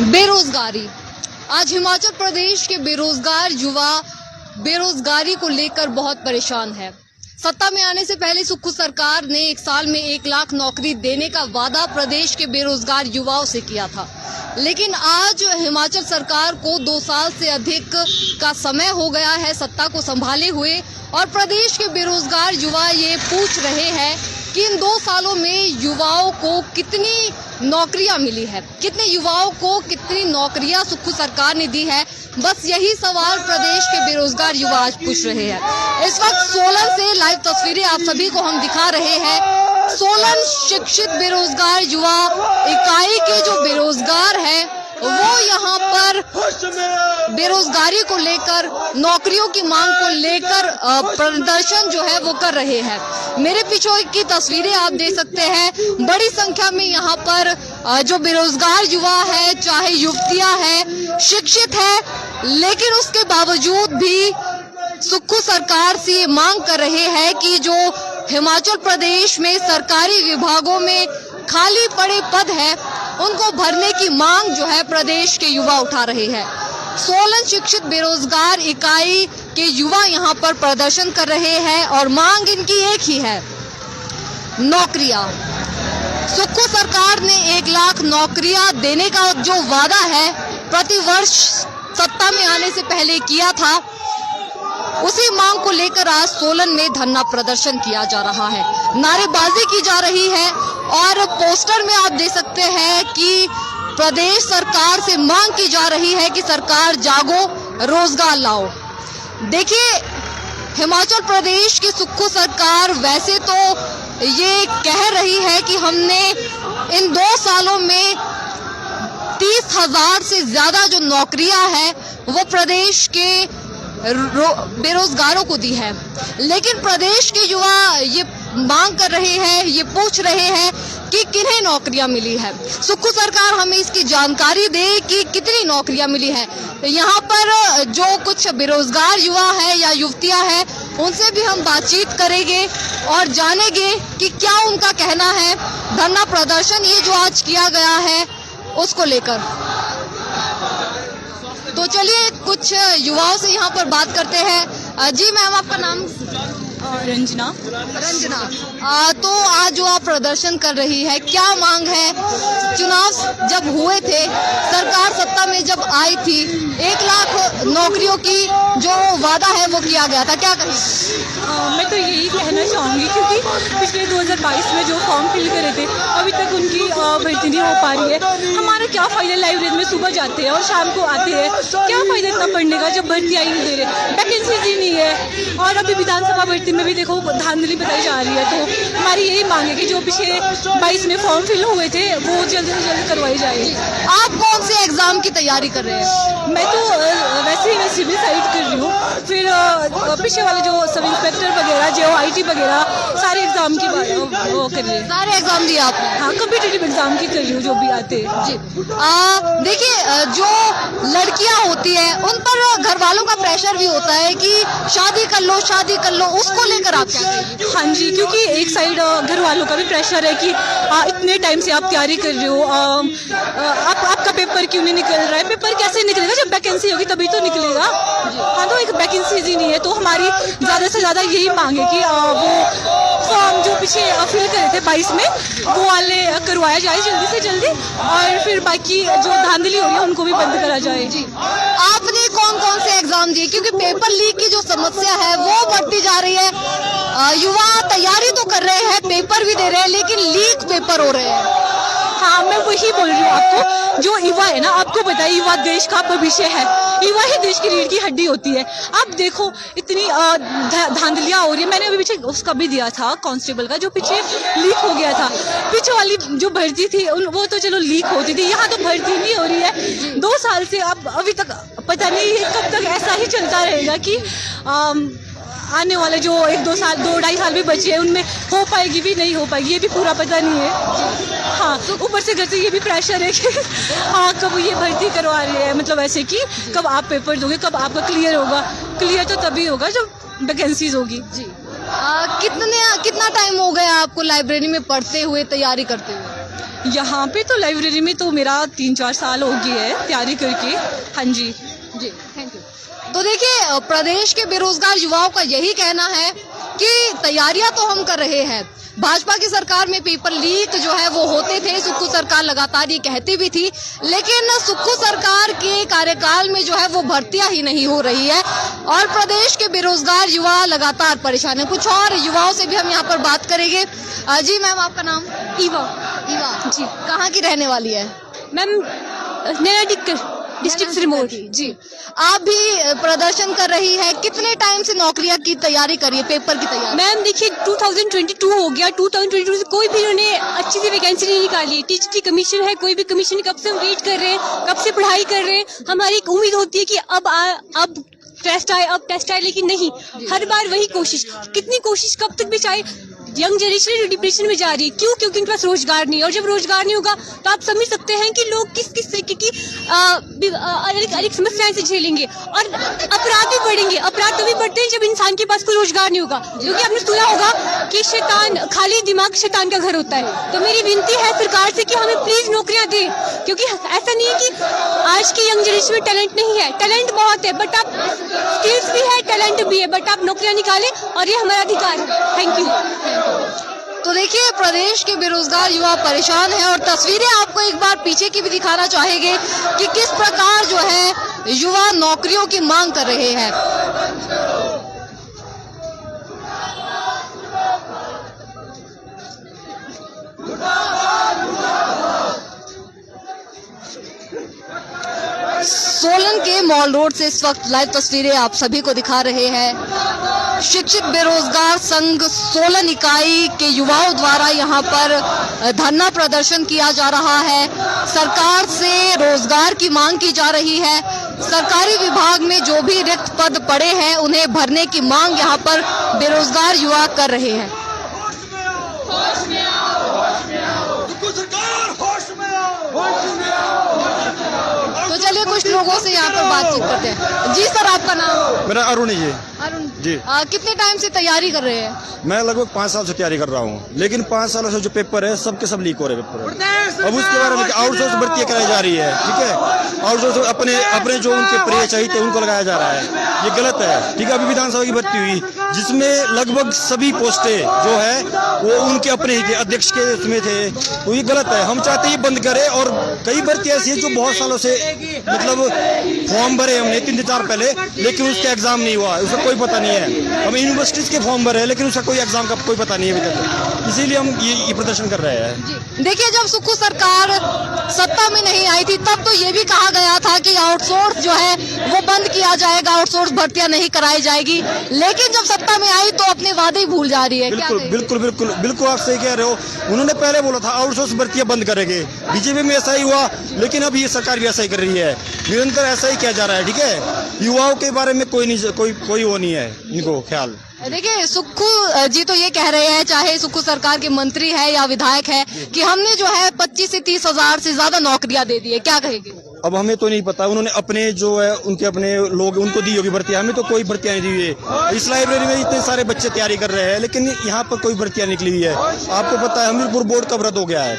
बेरोजगारी। आज हिमाचल प्रदेश के बेरोजगार युवा बेरोजगारी को लेकर बहुत परेशान है। सत्ता में आने से पहले सुक्खू सरकार ने 1 साल में 1 लाख नौकरी देने का वादा प्रदेश के बेरोजगार युवाओं से किया था, लेकिन आज हिमाचल सरकार को 2 साल से अधिक का समय हो गया है सत्ता को संभाले हुए, और प्रदेश के बेरोजगार युवा ये पूछ रहे हैं कि इन 2 सालों में युवाओं को कितनी नौकरियां मिली है, कितने युवाओं को कितनी नौकरियां सुक्खू सरकार ने दी है। बस यही सवाल प्रदेश के बेरोजगार युवा आज पूछ रहे हैं। इस वक्त सोलन से लाइव तस्वीरें आप सभी को हम दिखा रहे हैं। सोलन शिक्षित बेरोजगार युवा इकाई के जो बेरोजगार है वो यहाँ पर बेरोजगारी को लेकर, नौकरियों की मांग को लेकर प्रदर्शन जो है वो कर रहे हैं। मेरे पीछे की तस्वीरें आप देख सकते हैं। बड़ी संख्या में यहाँ पर जो बेरोजगार युवा है, चाहे युवतियां हैं, शिक्षित है, लेकिन उसके बावजूद भी सुक्खू सरकार से मांग कर रहे हैं कि जो हिमाचल प्रदेश में सरकारी विभागों में खाली पड़े पद है उनको भरने की मांग जो है प्रदेश के युवा उठा रहे हैं। सोलन शिक्षित बेरोजगार इकाई के युवा यहाँ पर प्रदर्शन कर रहे हैं और मांग इनकी एक ही है, नौकरियां। सुक्खू सरकार ने 1 लाख नौकरियां देने का जो वादा है प्रतिवर्ष सत्ता में आने से पहले किया था, उसी मांग को लेकर आज सोलन में धरना प्रदर्शन किया जा रहा है, नारेबाजी की जा रही है और पोस्टर में आप देख सकते हैं कि प्रदेश सरकार से मांग की जा रही है कि सरकार जागो, रोजगार लाओ। देखिए, हिमाचल प्रदेश की सुक्खू सरकार वैसे तो ये कह रही है कि हमने इन 2 सालों में 30,000 से ज्यादा जो नौकरियां हैं वो प्रदेश के बेरोजगारों को दी है, लेकिन प्रदेश के युवा ये मांग कर रहे हैं, ये पूछ रहे हैं कि किन्हें नौकरियां मिली है। सुक्खू सरकार हमें इसकी जानकारी दे कि कितनी नौकरियां मिली है। यहाँ पर जो कुछ बेरोजगार युवा है या युवतियां हैं उनसे भी हम बातचीत करेंगे और जानेंगे कि क्या उनका कहना है धरना प्रदर्शन ये जो आज किया गया है उसको लेकर। तो चलिए कुछ युवाओं से यहाँ पर बात करते हैं। जी मैम, आपका नाम? रंजना। तो आज जो आप प्रदर्शन कर रही है, क्या मांग है? चुनाव जब हुए थे, सरकार सत्ता में जब आई थी, 1 लाख नौकरियों की जो वादा है वो किया गया था, क्या कहें? मैं तो यही कहना चाहूँगी क्योंकि पिछले 2022 में जो फॉर्म फिल करे थे अभी तक उनकी भर्ती नहीं हो पा रही है। हमारा क्या फ़ायदा, लाइब्रेरी में सुबह जाते हैं और शाम को आते हैं, क्या फ़ायदा इतना पढ़ने का जब भर्ती आई नहीं दे रहे, वैकेंसीज ही नहीं है। और अभी विधानसभा भर्ती में भी देखो धांधली बताई जा रही है। तो हमारी यही मांग है कि जो पिछले 22 में फॉर्म फिल हुए थे वो जल्द से जल्द करवाई जाए। आप कौन से एग्जाम की तैयारी कर रहे हैं? मैं तो वैसे ही मैं सिविल साइड कर रही हूँ, फिर पीछे वाले जो सब इंस्पेक्टर वगैरह, JOIT वगैरह सारे एग्जाम की वो कर रही है। सारे एग्जाम दिए आपने? हाँ, कॉम्पिटिटिव एग्जाम की कर रही हूँ जो भी आते हैं। जी। देखिए, जो लड़कियां होती है उन पर घर वालों का प्रेशर भी होता है कि शादी कर लो, शादी कर लो, उसको लेकर आप क्या कहेंगे? हाँ जी, क्योंकि एक साइड घर वालों का भी प्रेशर है कि इतने टाइम से आप तैयारी कर रहे हो, आपका पेपर क्यों नहीं निकल रहा है? पेपर कैसे निकलेगा? जब वैकेंसी होगी तभी तो निकलेगा। हाँ, तो एक वैकेंसी ही नहीं है। तो हमारी ज़्यादा से ज़्यादा यही मांग है कि वो फॉर्म जो पीछे फिल करे थे 22 में वो वाले करवाया जाए जल्दी से जल्दी, और फिर बाकी जो धांधली हो रही है उनको भी बंद करा जाए। जी, आपने कौन कौन से एग्जाम दिए? क्योंकि पेपर लीक की जो समस्या है वो बढ़ती जा रही है। युवा तैयारी तो कर रहे हैं, पेपर भी दे रहे हैं, लेकिन लीक पेपर हो रहे हैं। हाँ, मैं वही बोल रही हूँ आपको। जो युवा है ना, आपको पता है युवा देश का भविष्य है, युवा ही देश की रीढ़ की हड्डी होती है। आप देखो इतनी धांधलियाँ हो रही है। मैंने अभी पीछे उसका भी दिया था कांस्टेबल का, जो पीछे लीक हो गया था। पीछे वाली जो भर्ती थी वो तो चलो लीक होती थी, यहाँ तो भर्ती नहीं हो रही है 2 साल से। अब अभी तक पता नहीं कब तक ऐसा ही चलता रहेगा कि आने वाले जो 1-2 साल, 2-2.5 साल भी बचे हैं उनमें हो पाएगी भी नहीं हो पाएगी, ये भी पूरा पता नहीं है। हाँ, ऊपर से घर से ये भी प्रेशर है कि हाँ कब ये भर्ती करवा रही है, मतलब ऐसे कि कब आप पेपर दोगे, कब आपका क्लियर होगा। क्लियर तो तभी होगा जब वैकेंसीज होगी। जी। कितना टाइम हो गया आपको लाइब्रेरी में पढ़ते हुए, तैयारी करते हुए? यहाँ पे तो लाइब्रेरी में तो मेरा 3-4 साल हो गए है तैयारी करके। हाँ जी जी, थैंक यू। तो देखिए, प्रदेश के बेरोजगार युवाओं का यही कहना है कि तैयारियां तो हम कर रहे हैं। भाजपा की सरकार में पेपर लीक जो है वो होते थे, सुक्खू सरकार लगातार ये कहती भी थी, लेकिन सुक्खू सरकार के कार्यकाल में जो है वो भर्तियां ही नहीं हो रही है और प्रदेश के बेरोजगार युवा लगातार परेशान है। कुछ और युवाओं से भी हम यहाँ पर बात करेंगे। जी मैम, आपका नाम? ईवा। ईवा जी। कहाँ की रहने वाली है? मैम नैना टिक्कर डिस्ट्रिक्ट सिरमौर। जी, आप भी प्रदर्शन कर रही है। कितने टाइम से नौकरियां की तैयारी करिए, पेपर की तैयारी? मैम देखिए 2022 हो गया, 2022 से कोई भी उन्होंने अच्छी सी वैकेंसी नहीं निकाली। टीचर कमीशन है, कोई भी कमीशन कब से हम वेट कर रहे हैं, कब से पढ़ाई कर रहे हैं। हमारी एक उम्मीद होती है कि अब टेस्ट आए, लेकिन नहीं, हर बार वही कोशिश। कितनी कोशिश कब तक भी चाहे। यंग जनरेशन डिप्रेशन में जा रही है, क्यों? क्योंकि इनके पास रोजगार नहीं है, और जब रोजगार नहीं होगा तो आप समझ सकते हैं कि लोग किस तरीके की अनेक समस्याएं से झेलेंगे और अपराध भी बढ़ेंगे। अपराध तभी बढ़ते हैं जब इंसान के पास कोई रोजगार नहीं होगा, क्योंकि आपने सुना होगा कि शैतान, खाली दिमाग शैतान का घर होता है। तो मेरी विनती है सरकार से कि हमें प्लीज नौकरियां दें, क्योंकि ऐसा नहीं है कि आज की यंग जनरेशन में टैलेंट नहीं है, टैलेंट बहुत है, बट आप स्किल्स भी है, टैलेंट भी है, बट आप नौकरियां निकालें और ये हमारा अधिकार है। Thank you. तो देखिए, प्रदेश के बेरोजगार युवा परेशान हैं और तस्वीरें आपको एक बार पीछे की भी दिखाना चाहेंगे कि किस प्रकार जो है युवा नौकरियों की मांग कर रहे हैं। सोलन के मॉल रोड से इस वक्त लाइव तस्वीरें आप सभी को दिखा रहे हैं। शिक्षित बेरोजगार संघ सोलन इकाई के युवाओं द्वारा यहाँ पर धरना प्रदर्शन किया जा रहा है। सरकार से रोजगार की मांग की जा रही है। सरकारी विभाग में जो भी रिक्त पद पड़े हैं उन्हें भरने की मांग यहाँ पर बेरोजगार युवा कर रहे हैं। तो चलिए कुछ लोगों से यहाँ पर बातचीत करते हैं। जी सर, आपका नाम? मेरा अरुण है जी। अरुण जी। कितने टाइम से तैयारी कर रहे हैं? मैं लगभग 5 साल से तैयारी कर रहा हूँ, लेकिन 5 सालों से जो पेपर है सबके सब लीक हो रहे पेपर। अब उसके बारे में आउटसोर्स भर्ती कराई जा रही है, ठीक है। आउटसोर्स अपने जो उनके प्रिय चाहिए उनको लगाया जा रहा है, ये गलत है, ठीक है। अभी विधानसभा की भर्ती हुई जिसमें लगभग सभी पोस्टें जो है वो उनके अपने ही थे, अध्यक्ष के उसमें थे, तो ये गलत है। हम चाहते हैं बंद करें। और कई भर्ती ऐसी है जो बहुत सालों से मतलब फॉर्म भरे हमने 3-4 पहले, लेकिन उसका एग्जाम नहीं हुआ, उसका कोई पता नहीं है। हम यूनिवर्सिटीज के फॉर्म भरे लेकिन उसका कोई एग्जाम का कोई पता नहीं है अभी तक, इसीलिए हम ये प्रदर्शन कर रहे हैं। देखिए, जब सुक्खू सरकार सत्ता में नहीं आई थी तब तो ये भी कहा गया था कि आउटसोर्स जो है वो बंद किया जाएगा, आउटसोर्स भर्तियां नहीं कराई जाएगी, लेकिन जब सत्ता में आई तो अपने वादे ही भूल जा रही है। बिल्कुल आप सही कह रहे हो। उन्होंने पहले बोला था आउटसोर्स भर्तियां बंद करेंगे, बीजेपी में ऐसा ही हुआ, लेकिन अब ये सरकार भी ऐसा ही कर रही है, निरंतर ऐसा ही किया जा रहा है, ठीक है। युवाओं के बारे में कोई वो नहीं है इनको ख्याल। देखिए, सुक्खू जी तो ये कह रहे हैं, चाहे सुक्खू सरकार के मंत्री है या विधायक है, कि हमने जो है 25 से 30 हजार से ज्यादा नौकरियां दे दी है। क्या कहेंगे? अब हमें तो नहीं पता, उन्होंने अपने जो है उनके अपने लोग उनको दी होगी भर्तियां, हमें तो कोई भर्तियां नहीं दी हुई है। इस लाइब्रेरी में इतने सारे बच्चे तैयारी कर रहे हैं, लेकिन यहाँ पर कोई भर्तियां निकली हुई है। आपको पता है हमीरपुर बोर्ड कब रद्द हो गया है,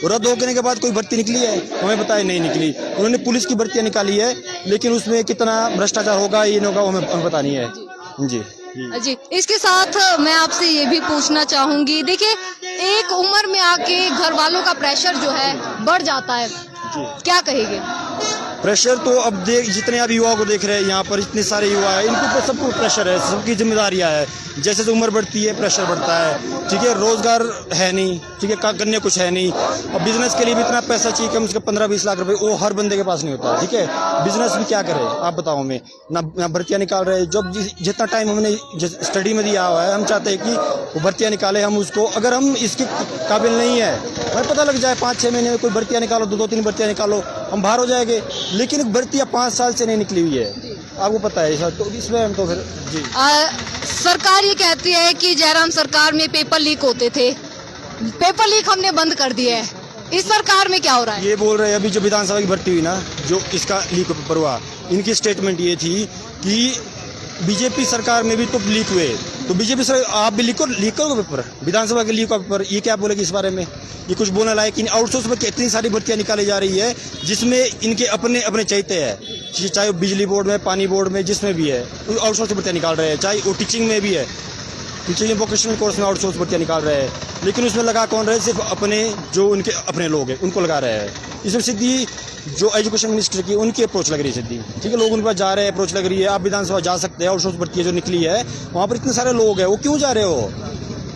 रद्द होने के बाद कोई भर्ती निकली है? हमें पता है नहीं निकली। उन्होंने पुलिस की भर्तियां निकाली है, लेकिन उसमें कितना भ्रष्टाचार होगा ये होगा हमें पता नहीं है। जी। इसके साथ मैं आपसे ये भी पूछना चाहूंगी, देखिए एक उम्र में आके घर वालों का प्रेशर जो है बढ़ जाता है, क्या कहेंगे? प्रेशर तो अब जितने आप युवाओं को देख रहे हैं यहाँ पर, इतने सारे युवा है, इनको ऊपर सबको प्रेशर है, सबकी जिम्मेदारियां है। जैसे उम्र बढ़ती है प्रेशर बढ़ता है, ठीक है। रोजगार है नहीं, ठीक है, करने कुछ है नहीं। अब बिजनेस के लिए भी इतना पैसा चाहिए, कम से कम 15-20 लाख रुपए, वो हर बंदे के पास नहीं होता, ठीक है। बिजनेस भी क्या करे आप बताओ हमें, ना भर्तियां निकाल रहे। जब जितना टाइम हमने स्टडी में दिया हुआ है, हम चाहते हैं कि वो भर्तियां निकाले। हम उसको, अगर हम इसके काबिल नहीं है, हमें पता लग जाए 5-6 महीने में कोई भर्तियां निकालो, 2-3 भर्तियां निकालो, हम बाहर हो जाएंगे। लेकिन भर्तियां 5 साल से नहीं निकली हुई है, आपको पता है सर, तो इसमें हम तो फिर जी। सरकार ये कहती है कि जयराम सरकार में पेपर लीक होते थे, पेपर लीक हमने बंद कर दिए है। इस सरकार में क्या हो रहा है? ये बोल रहे हैं अभी जो विधानसभा की भर्ती हुई ना, जो इसका लीक पेपर हुआ, इनकी स्टेटमेंट ये थी कि बीजेपी सरकार में भी तो लीक हुए, तो बीजेपी सर आप भी लिखो पेपर, विधानसभा के लिखो पेपर, ये क्या बोलेगी इस बारे में? ये कुछ बोलने लायक इन आउटसोर्स में इतनी सारी भर्तियां निकाली जा रही है जिसमें इनके अपने अपने चाहते हैं, चाहे वो बिजली बोर्ड में, पानी बोर्ड में, जिसमें भी है आउटसोर्स भर्तियां निकाल रहे हैं, चाहे वो टीचिंग में भी है, टीचिंग वोकेशनल कोर्स में आउटसोर्स भर्तियां निकाल रहे हैं, लेकिन उसमें लगा कौन रहे? सिर्फ अपने जो उनके अपने लोग हैं उनको लगा रहे हैं। इसमें सीधी जो एजुकेशन मिनिस्टर की उनकी अप्रोच लग रही है सीधी, ठीक है, लोग उन पर जा रहे हैं, अप्रोच लग रही है। आप विधानसभा जा सकते हैं, आउटसोर्स भर्ती जो निकली है वहाँ पर इतने सारे लोग हैं, वो क्यों जा रहे हो?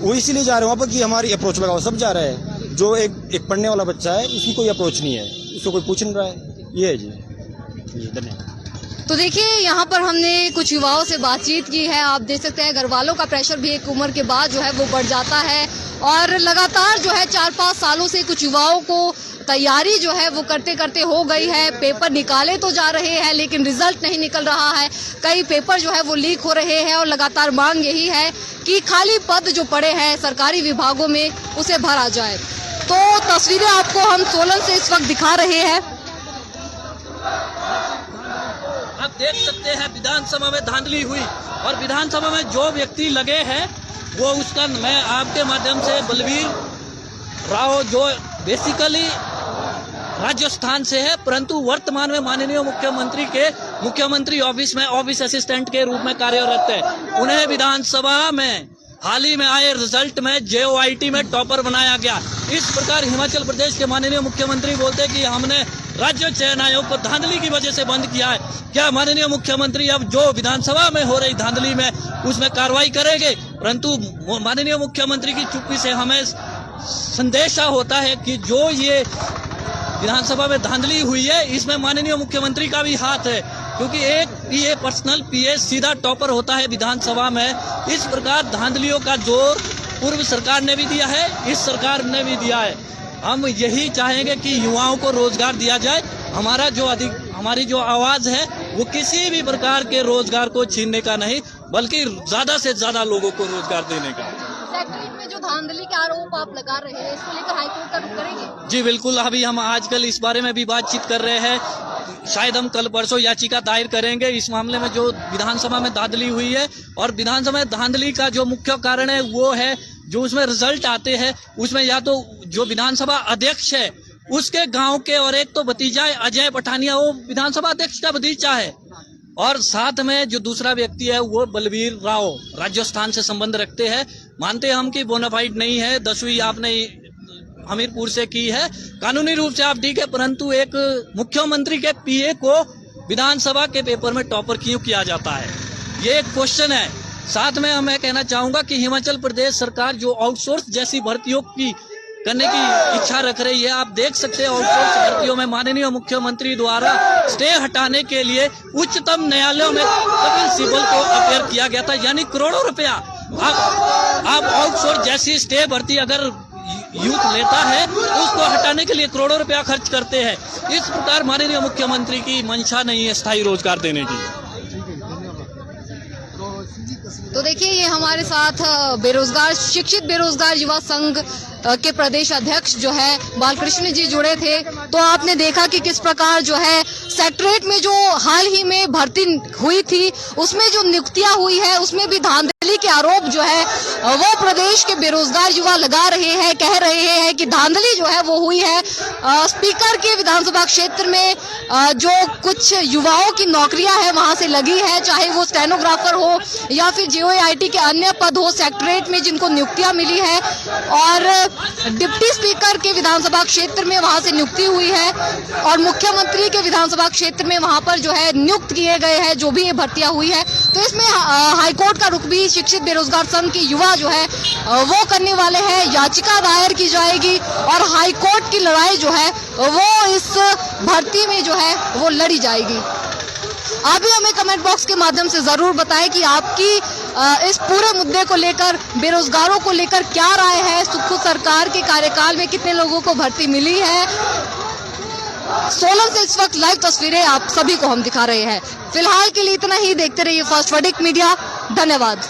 वो इसीलिए जा रहे हैं वहाँ पर कि हमारी अप्रोच लगाओ, सब जा रहे हैं। जो एक पढ़ने वाला बच्चा है उसकी कोई अप्रोच नहीं है, उसको कोई पूछ नहीं रहा है। ये है जी, धन्यवाद। तो देखिए यहाँ पर हमने कुछ युवाओं से बातचीत की है। आप देख सकते हैं घर वालों का प्रेशर भी एक उम्र के बाद जो है वो बढ़ जाता है, और लगातार जो है 4-5 सालों से कुछ युवाओं को तैयारी जो है वो करते करते हो गई है। पेपर निकाले तो जा रहे हैं लेकिन रिजल्ट नहीं निकल रहा है, कई पेपर जो है वो लीक हो रहे हैं, और लगातार मांग यही है कि खाली पद जो पड़े हैं सरकारी विभागों में उसे भरा जाए। तो तस्वीरें आपको हम सोलन से इस वक्त दिखा रहे हैं। आप देख सकते हैं विधानसभा में धांधली हुई, और विधानसभा में जो व्यक्ति लगे हैं वो उसका, मैं आपके माध्यम से बलवीर राव जो बेसिकली राजस्थान से है परंतु वर्तमान में माननीय मुख्यमंत्री के मुख्यमंत्री ऑफिस में ऑफिस असिस्टेंट के रूप में कार्यरत है, उन्हें विधानसभा में हाल ही में आए रिजल्ट में JOIT में टॉपर बनाया गया। इस प्रकार हिमाचल प्रदेश के माननीय मुख्यमंत्री बोलते हैं कि हमने राज्य चयन आयोग को धांधली की वजह से बंद किया है। क्या माननीय मुख्यमंत्री अब जो विधानसभा में हो रही धांधली में उसमें कार्रवाई करेंगे? परंतु माननीय मुख्यमंत्री की चुप्पी से हमें संदेशा होता है कि जो ये विधानसभा में धांधली हुई है इसमें माननीय मुख्यमंत्री का भी हाथ है, क्योंकि एक PA पर्सनल PA सीधा टॉपर होता है विधानसभा में। इस प्रकार धांधलियों का जोर पूर्व सरकार ने भी दिया है, इस सरकार ने भी दिया है। हम यही चाहेंगे कि युवाओं को रोजगार दिया जाए। हमारी जो आवाज है वो किसी भी प्रकार के रोजगार को छीनने का नहीं, बल्कि ज्यादा से ज्यादा लोगों को रोजगार देने का। सेक्रेटरीट में जो धांधली के आरोप आप लगा रहे हैं, इसको लेकर हाईकोर्ट का रुख करेंगे? जी बिल्कुल, अभी हम आजकल इस बारे में भी बातचीत कर रहे हैं। शायद हम कल परसों याचिका दायर करेंगे इस मामले में जो विधानसभा में धांधली हुई है। और विधानसभा में धांधली का जो मुख्य कारण है वो है जो उसमें रिजल्ट आते हैं उसमें या तो जो विधानसभा अध्यक्ष है उसके गांव के, और एक तो भतीजा है अजय पठानिया, वो विधानसभा अध्यक्ष का भतीजा है, और साथ में जो दूसरा व्यक्ति है वो बलवीर राव राजस्थान से संबंध रखते हैं। मानते हम कि बोनाफाइड नहीं है, 10वीं आपने हमीरपुर से की है, कानूनी रूप से आप ठीक है, परंतु एक मुख्यमंत्री के PA को विधानसभा के पेपर में टॉपर क्यों किया जाता है, ये एक क्वेश्चन है। साथ में मैं कहना चाहूंगा कि हिमाचल प्रदेश सरकार जो आउटसोर्स जैसी भर्तियों की करने की इच्छा रख रही है, आप देख सकते हैं आउटसोर्स भर्तियों में माननीय मुख्यमंत्री द्वारा स्टे हटाने के लिए उच्चतम न्यायालय में कपिल सिब्बल को अपेयर किया गया था, यानी करोड़ों रुपया आप आउटसोर्स जैसी स्टे भर्ती अगर यूथ लेता है तो उसको हटाने के लिए करोड़ों रुपया खर्च करते हैं। इस प्रकार माननीय मुख्यमंत्री की मंशा नहीं है स्थायी रोजगार देने की। तो देखिए ये हमारे साथ बेरोजगार शिक्षित बेरोजगार युवा संघ के प्रदेश अध्यक्ष जो है बालकृष्ण जी जुड़े थे। तो आपने देखा कि किस प्रकार जो है सेक्रेटरीट में जो हाल ही में भर्ती हुई थी उसमें जो नियुक्तियां हुई है उसमें भी धांधली के आरोप जो है वो प्रदेश के बेरोजगार युवा लगा रहे हैं, कह रहे हैं कि धांधली जो है वो हुई है। स्पीकर के विधानसभा क्षेत्र में जो कुछ युवाओं की नौकरियां है वहां से लगी है, चाहे वो स्टेनोग्राफर हो या फिर JOIT के अन्य पद हो सेक्रेटरीट में जिनको नियुक्तियां मिली है, और डिप्टी स्पीकर के विधानसभा क्षेत्र में वहां से नियुक्ति हुई है, और मुख्यमंत्री के विधानसभा क्षेत्र में वहां पर जो है नियुक्त किए गए हैं जो भी ये भर्तियां हुई है। तो इसमें हाईकोर्ट का रुख भी शिक्षित बेरोजगार संघ के युवा जो है वो करने वाले हैं, याचिका दायर की जाएगी और हाईकोर्ट की लड़ाई जो है वो इस भर्ती में जो है वो लड़ी जाएगी। आप भी हमें कमेंट बॉक्स के माध्यम से जरूर बताएं कि आपकी इस पूरे मुद्दे को लेकर, बेरोजगारों को लेकर क्या राय है। सुक्खू सरकार के कार्यकाल में कितने लोगों को भर्ती मिली है। सोलन से इस वक्त लाइव तस्वीरें आप सभी को हम दिखा रहे हैं। फिलहाल के लिए इतना ही, देखते रहिए फर्स्ट वर्डिक्ट मीडिया। धन्यवाद।